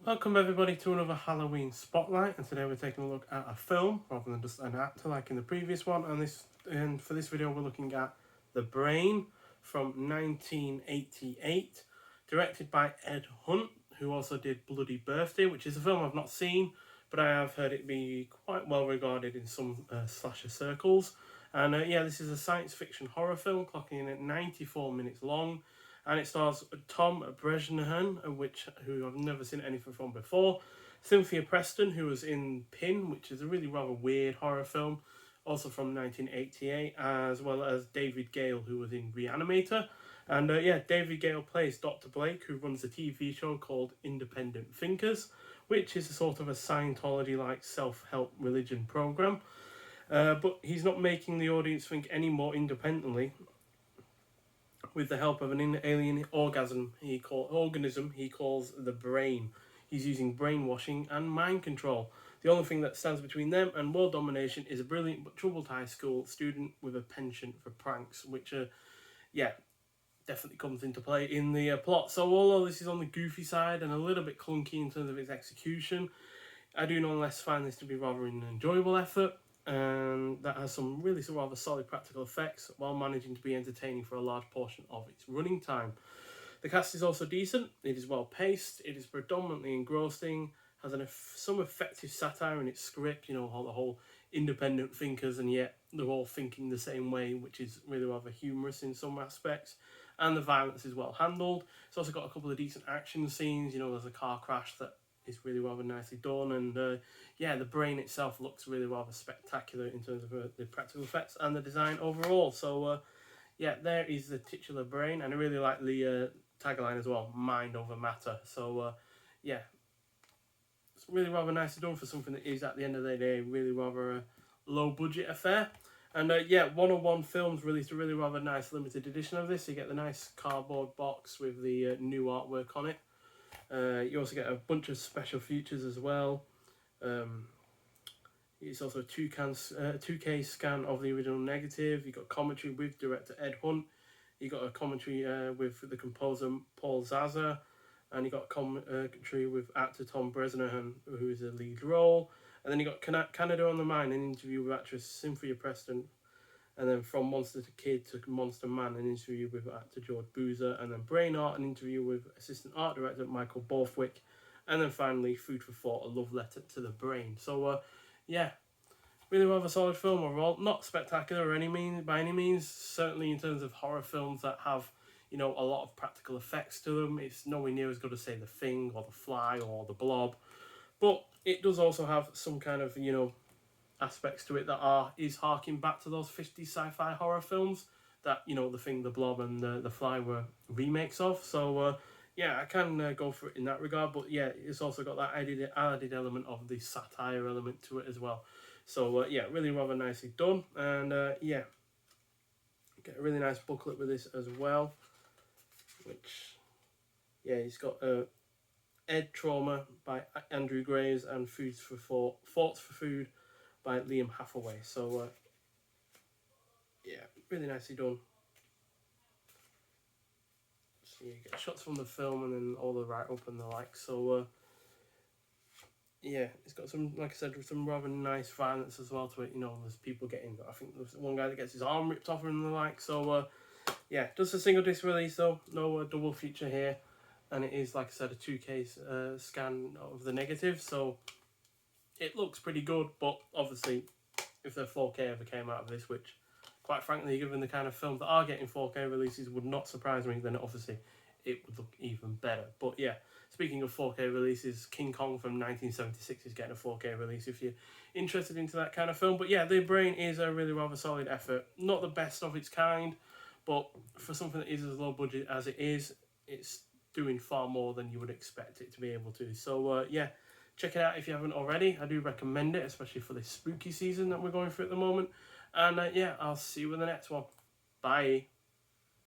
Welcome everybody to another Halloween Spotlight, and today we're taking a look at a film rather than just an actor like in the previous one. And for this video we're looking at The Brain from 1988, directed by Ed Hunt, who also did Bloody Birthday, which is a film I've not seen, but I have heard it be quite well regarded in some slasher circles. And this is a science fiction horror film clocking in at 94 minutes long. And it stars Tom Bresnahan, who I've never seen anything from before. Cynthia Preston, who was in Pin, which is a really rather weird horror film, also from 1988, as well as David Gale, who was in Reanimator. And David Gale plays Dr. Blake, who runs a TV show called Independent Thinkers, which is a sort of a Scientology-like self-help religion program. But he's not making the audience think any more independently with the help of an alien organism he calls the brain. He's using brainwashing and mind control. The only thing that stands between them and world domination is a brilliant but troubled high school student with a penchant for pranks, which definitely comes into play in the plot. So although this is on the goofy side and a little bit clunky in terms of its execution, I do nonetheless find this to be rather an enjoyable effort, and that has some really rather solid practical effects while managing to be entertaining for a large portion of its running time. The cast is also decent, it is well paced, it is predominantly engrossing, has some effective satire in its script, the whole independent thinkers and yet they're all thinking the same way, which is really rather humorous in some aspects, and the violence is well handled. It's also got a couple of decent action scenes, there's a car crash that is really rather nicely done, and the brain itself looks really rather spectacular in terms of the practical effects and the design overall. So there is the titular Brain, and I really like the tagline as well, mind over matter. So it's really rather nicely done for something that is at the end of the day really rather a low budget affair. And 101 Films released a really rather nice limited edition of this. You get the nice cardboard box with the new artwork on it. You also get a bunch of special features as well. It's also a 2K scan of the original negative. You got commentary with director Ed Hunt. You got a commentary with the composer Paul Zaza, and you got commentary with actor Tom Bresnahan, who is the lead role. And then you got Canada on the Mind, an interview with actress Cynthia Preston. And then From Monster to Kid to Monster Man, an interview with actor George Boozer. And then Brain Art, an interview with assistant art director Michael Borthwick. And then finally, Food for Thought, a love letter to the brain. So, really rather solid film overall. Not spectacular by any means. Certainly in terms of horror films that have, a lot of practical effects to them, it's nowhere near as good as, say, The Thing or The Fly or The Blob. But it does also have some kind of, aspects to it that is harking back to those 50s sci-fi horror films that The Thing, The Blob and the Fly were remakes of. So I can go for it in that regard, but it's also got that added element of the satire element to it as well. So really rather nicely done. And get a really nice booklet with this as well, which it's got Ed Trauma by Andrew Graves and Thoughts for Food by Liam Hathaway. So really nicely done. So you get shots from the film and then all the write up and the like. So it's got some, like I said, some rather nice violence as well to it. There's people I think there's one guy that gets his arm ripped off and the like. So just a single disc release though, no double feature here, and it is, like I said, a 2K scan of the negative. So it looks pretty good, but obviously if the 4K ever came out of this, which quite frankly, given the kind of films that are getting 4K releases, would not surprise me, then obviously it would look even better. But speaking of 4K releases, King Kong from 1976 is getting a 4K release if you're interested into that kind of film. But The Brain is a really rather solid effort. Not the best of its kind, but for something that is as low budget as it is, it's doing far more than you would expect it to be able to. So check it out if you haven't already. I do recommend it, especially for this spooky season that we're going through at the moment. And I'll see you in the next one. Bye.